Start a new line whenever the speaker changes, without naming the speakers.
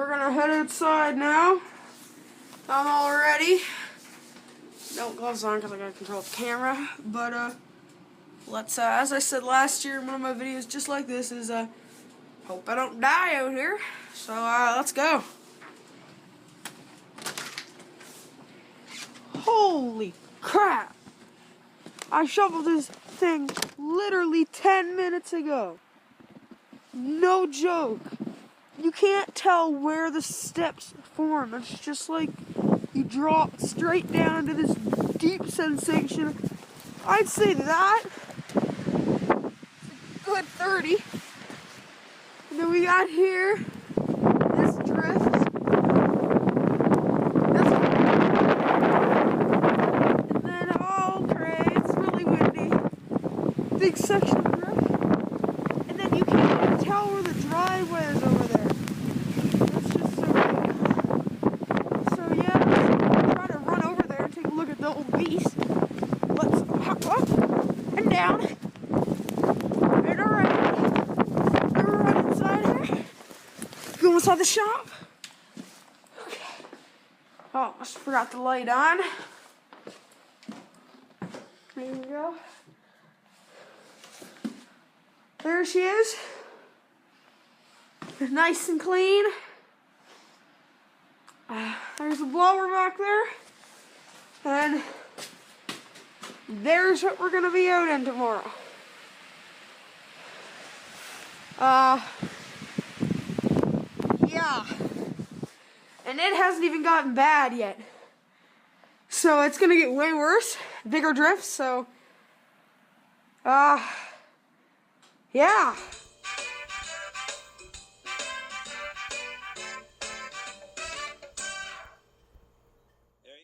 we're gonna head outside now. I'm all ready. No gloves on because I gotta control the camera. But let's as I said last year in one of my videos just like this is hope I don't die out here. So let's go. Holy crap! I shoveled this thing literally 10 minutes ago. No joke. You can't tell where the steps form. It's just like you drop straight down into this deep sensation. I'd say that good 30. And then we got here this drift. And then it's really windy. Big section of drift. And then you can't even tell where the driveway is over there. That's just so big. So yeah, let's try to run over there and take a look at the old beast. Let's hop up and down. And alright. We're right inside here. Go inside the shop. Okay. Oh, almost forgot the light on. There we go. There she is. Nice and clean. There's a blower back there. And there's what we're going to be out in tomorrow. Yeah. And it hasn't even gotten bad yet. So it's going to get way worse. Bigger drifts, so yeah.